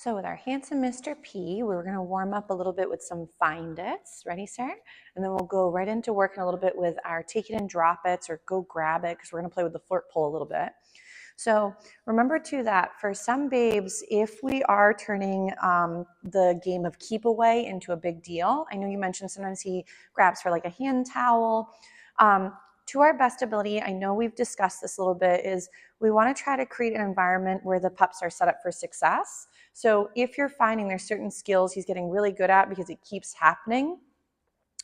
So with our handsome Mr. P, we're going to warm up a little bit with some find it's. Ready, sir? And then we'll go right into working a little bit with our take it and drop it's or go grab it, because we're going to play with the flirt pole a little bit. So remember too that for some babes, if we are turning the game of keep away into a big deal, I know you mentioned sometimes he grabs for like a hand towel. To our best ability, I know we've discussed this a little bit, is we want to try to create an environment where the pups are set up for success. So if you're finding there's certain skills he's getting really good at because it keeps happening,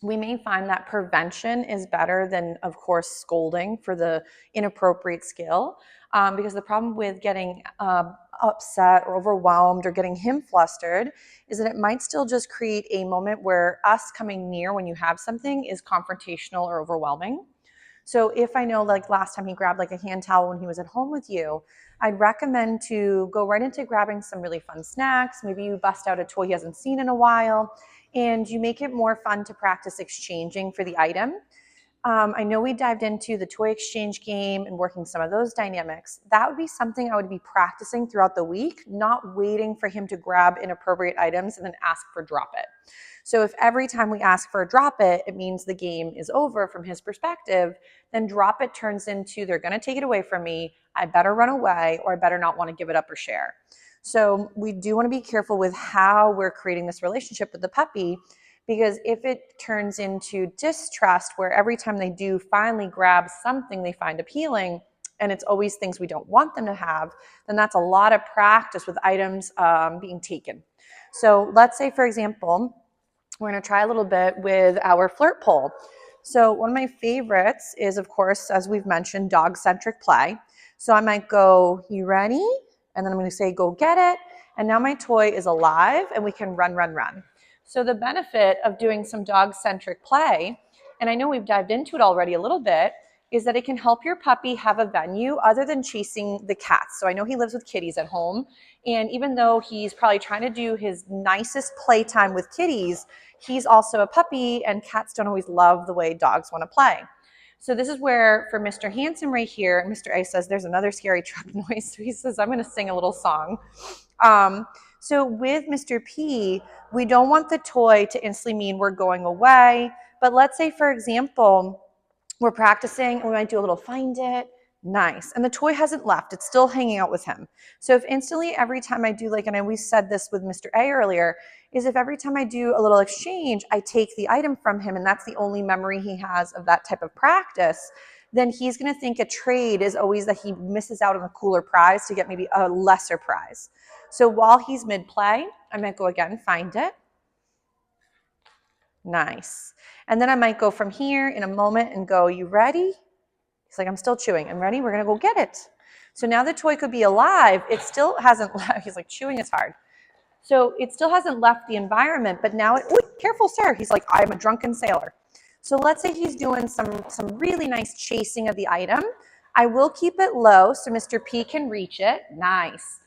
we may find that prevention is better than, of course, scolding for the inappropriate skill. Because the problem with getting upset or overwhelmed or getting him flustered is that it might still just create a moment where us coming near when you have something is confrontational or overwhelming. So if I know like last time he grabbed like a hand towel when he was at home with you, I'd recommend to go right into grabbing some really fun snacks. Maybe you bust out a toy he hasn't seen in a while, and you make it more fun to practice exchanging for the item. I know we dived into the toy exchange game and working some of those dynamics. That would be something I would be practicing throughout the week, not waiting for him to grab inappropriate items and then ask for drop it. So if every time we ask for a drop it, it means the game is over from his perspective, then drop it turns into they're going to take it away from me, I better run away, or I better not want to give it up or share. So we do want to be careful with how we're creating this relationship with the puppy, because if it turns into distrust where every time they do finally grab something they find appealing and it's always things we don't want them to have, then that's a lot of practice with items being taken. So let's say, for example, we're going to try a little bit with our flirt pole. So one of my favorites is, of course, as we've mentioned, dog-centric play. So I might go, you ready? And then I'm going to say, go get it. And now my toy is alive and we can run, run, run. So the benefit of doing some dog-centric play, and I know we've dived into it already a little bit, is that it can help your puppy have a venue other than chasing the cats. So I know he lives with kitties at home, and even though he's probably trying to do his nicest playtime with kitties, he's also a puppy, and cats don't always love the way dogs want to play. So this is where, for Mr. Handsome right here, Mr. A says there's another scary truck noise. So he says, I'm going to sing a little song. So with Mr. P, we don't want the toy to instantly mean we're going away. But let's say, for example, we're practicing and we might do a little find it. Nice. And the toy hasn't left. It's still hanging out with him. So if instantly every time I do, like, and we said this with Mr. A earlier, is if every time I do a little exchange, I take the item from him and that's the only memory he has of that type of practice, then he's going to think a trade is always that he misses out on a cooler prize to get maybe a lesser prize. So while he's mid-play, I might go again, find it. Nice. And then I might go from here in a moment and go, you ready? He's like, I'm still chewing. I'm ready. We're going to go get it. So now the toy could be alive. It still hasn't left. He's like, chewing is hard. So it still hasn't left the environment, but now it, careful, sir. He's like, I'm a drunken sailor. So let's say he's doing some really nice chasing of the item. I will keep it low so Mr. P can reach it. Nice.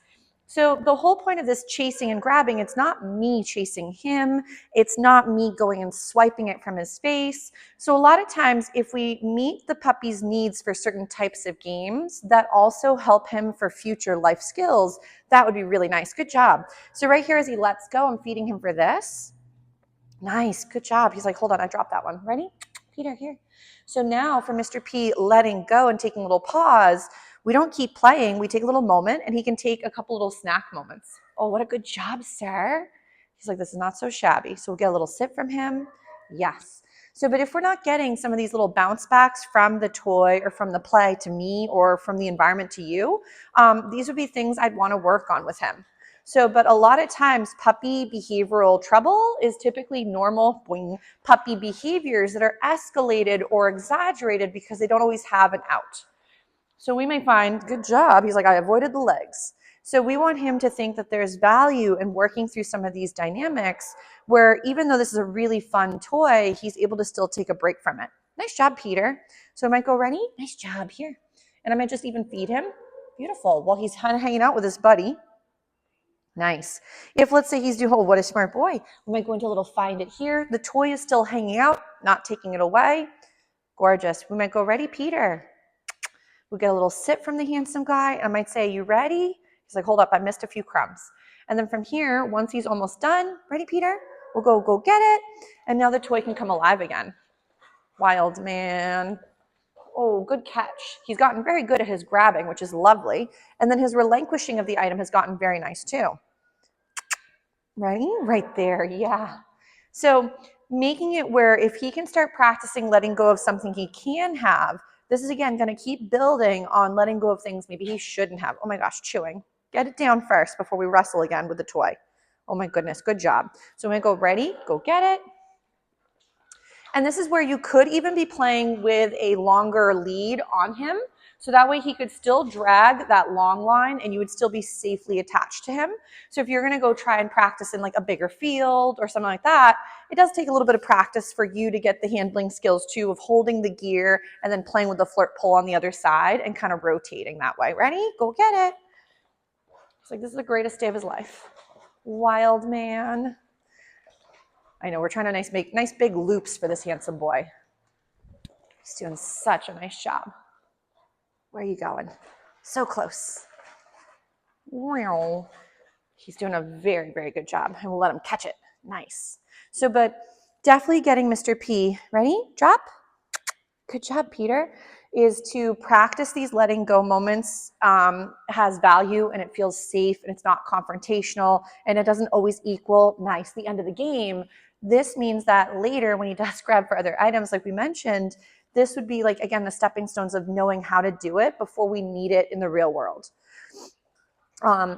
So the whole point of this chasing and grabbing, it's not me chasing him. It's not me going and swiping it from his face. So a lot of times if we meet the puppy's needs for certain types of games that also help him for future life skills, that would be really nice. Good job. So right here as he lets go, I'm feeding him for this. Nice. Good job. He's like, hold on, I dropped that one. Ready? Peter, here. So now for Mr. P letting go and taking a little pause, we don't keep playing. We take a little moment and he can take a couple little snack moments. Oh, what a good job, sir. He's like, this is not so shabby. So we'll get a little sit from him. Yes. So, but if we're not getting some of these little bounce backs from the toy or from the play to me or from the environment to you, these would be things I'd want to work on with him. So, but a lot of times puppy behavioral trouble is typically normal puppy behaviors that are escalated or exaggerated because they don't always have an out. So we may find, good job. He's like, I avoided the legs. So we want him to think that there's value in working through some of these dynamics where even though this is a really fun toy, he's able to still take a break from it. Nice job, Peter. So I might go, ready? Nice job, here. And I might just even feed him. Beautiful. While he's kind of hanging out with his buddy. Nice. If let's say he's doing, oh, what a smart boy. We might go into a little find it here. The toy is still hanging out, not taking it away. Gorgeous. We might go, ready, Peter? We get a little sit from the handsome guy. I might say, you ready? He's like, hold up, I missed a few crumbs. And then from here, once he's almost done, ready, Peter? We'll go get it. And now the toy can come alive again. Wild man. Oh, good catch. He's gotten very good at his grabbing, which is lovely. And then his relinquishing of the item has gotten very nice too. Ready? Right there, yeah. So making it where if he can start practicing letting go of something he can have, this is again going to keep building on letting go of things maybe he shouldn't have. Oh my gosh, chewing. Get it down first before we wrestle again with the toy. Oh my goodness, good job. So I'm going to go ready, go get it. And this is where you could even be playing with a longer lead on him. So that way he could still drag that long line and you would still be safely attached to him. So if you're going to go try and practice in like a bigger field or something like that, it does take a little bit of practice for you to get the handling skills too of holding the gear and then playing with the flirt pole on the other side and kind of rotating that way. Ready? Go get it. It's like, this is the greatest day of his life. Wild man. I know, we're trying to make nice big loops for this handsome boy. He's doing such a nice job. Where are you going? So close. Wow. He's doing a very, very good job. And we'll let him catch it. Nice. So, but definitely getting Mr. P. Ready? Drop. Good job, Peter. Is to practice these letting go moments has value and it feels safe and it's not confrontational and it doesn't always equal nice the end of the game. This means that later when he does grab for other items like we mentioned, this would be like, again, the stepping stones of knowing how to do it before we need it in the real world.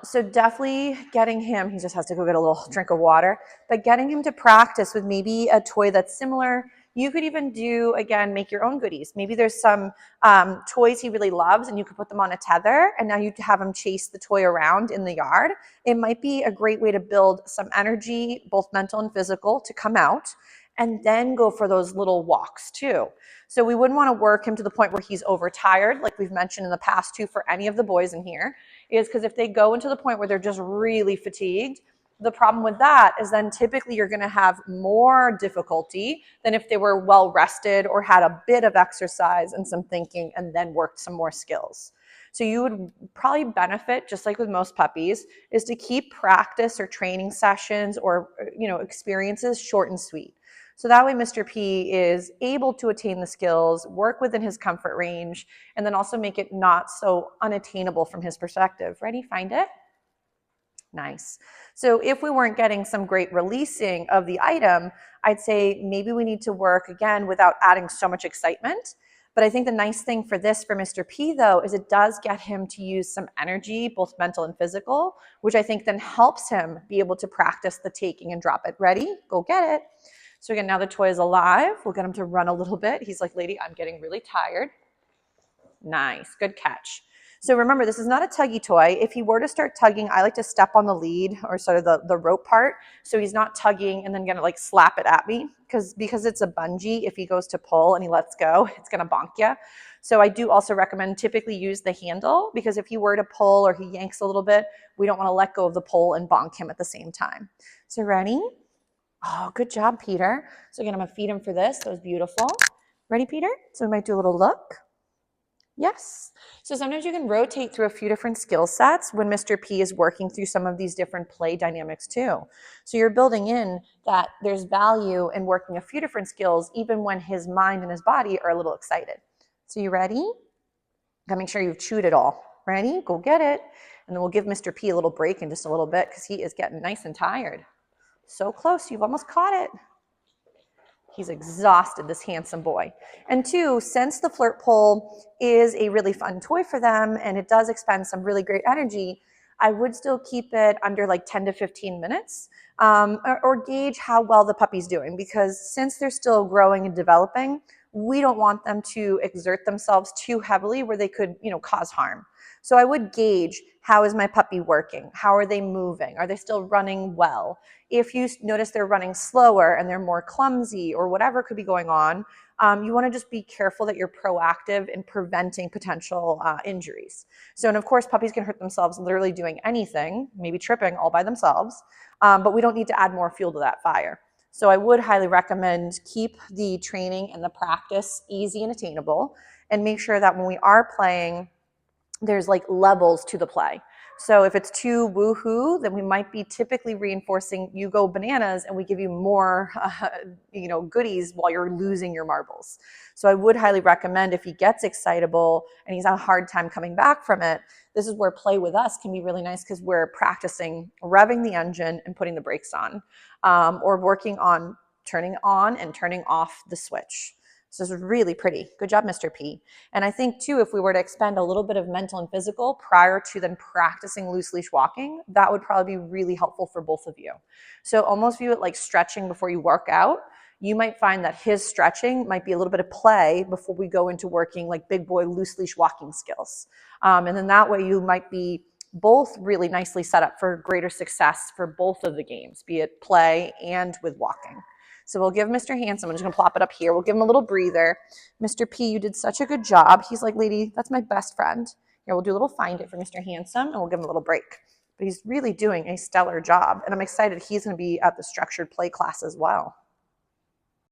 So definitely getting him, he just has to go get a little drink of water, but getting him to practice with maybe a toy that's similar. You could even do, again, make your own goodies. Maybe there's some toys he really loves and you could put them on a tether and now you have him chase the toy around in the yard. It might be a great way to build some energy, both mental and physical, to come out and then go for those little walks too. So we wouldn't want to work him to the point where he's overtired, like we've mentioned in the past too for any of the boys in here, is because if they go into the point where they're just really fatigued, the problem with that is then typically you're going to have more difficulty than if they were well rested or had a bit of exercise and some thinking and then worked some more skills. So you would probably benefit, just like with most puppies, is to keep practice or training sessions or experiences short and sweet. So that way Mr. P is able to attain the skills, work within his comfort range, and then also make it not so unattainable from his perspective. Ready? Find it? Nice. So if we weren't getting some great releasing of the item, I'd say maybe we need to work again without adding so much excitement. But I think the nice thing for this for Mr. P though is it does get him to use some energy, both mental and physical, which I think then helps him be able to practice the taking and drop it. Ready? Go get it. So again, now the toy is alive. We'll get him to run a little bit. He's like, lady, I'm getting really tired. Nice, good catch. So remember, this is not a tuggy toy. If he were to start tugging, I like to step on the lead or sort of the rope part. So he's not tugging and then gonna like slap it at me because it's a bungee. If he goes to pull and he lets go, it's gonna bonk you. So I do also recommend typically use the handle because if he were to pull or he yanks a little bit, we don't wanna let go of the pole and bonk him at the same time. So ready? Oh, good job, Peter. So again, I'm gonna feed him for this. That was beautiful. Ready, Peter? So we might do a little look. Yes. So sometimes you can rotate through a few different skill sets when Mr. P is working through some of these different play dynamics too. So you're building in that there's value in working a few different skills even when his mind and his body are a little excited. So you ready? Gotta make sure you've chewed it all. Ready? Go get it. And then we'll give Mr. P a little break in just a little bit because he is getting nice and tired. So close, you've almost caught it. He's exhausted, this handsome boy. And two, since the flirt pole is a really fun toy for them and it does expend some really great energy, I would still keep it under like 10 to 15 minutes or gauge how well the puppy's doing because since they're still growing and developing, we don't want them to exert themselves too heavily where they could, cause harm. So I would gauge, how is my puppy working? How are they moving? Are they still running well? If you notice they're running slower and they're more clumsy or whatever could be going on, you want to just be careful that you're proactive in preventing potential injuries. So, and of course, puppies can hurt themselves literally doing anything, maybe tripping all by themselves, but we don't need to add more fuel to that fire. So I would highly recommend keep the training and the practice easy and attainable and make sure that when we are playing, there's like levels to the play. So if it's too woohoo, then we might be typically reinforcing you go bananas and we give you more, goodies while you're losing your marbles. So I would highly recommend if he gets excitable and he's had a hard time coming back from it, this is where play with us can be really nice because we're practicing revving the engine and putting the brakes on, or working on turning on and turning off the switch. So this is really pretty. Good job, Mr. P. And I think too, if we were to expend a little bit of mental and physical prior to then practicing loose leash walking, that would probably be really helpful for both of you. So almost view it like stretching before you work out. You might find that his stretching might be a little bit of play before we go into working like big boy loose leash walking skills. And then that way you might be both really nicely set up for greater success for both of the games, be it play and with walking. So we'll give Mr. Handsome, I'm just gonna plop it up here. We'll give him a little breather. Mr. P, you did such a good job. He's like, lady, that's my best friend. Here, we'll do a little find it for Mr. Handsome and we'll give him a little break. But he's really doing a stellar job. And I'm excited he's gonna be at the structured play class as well.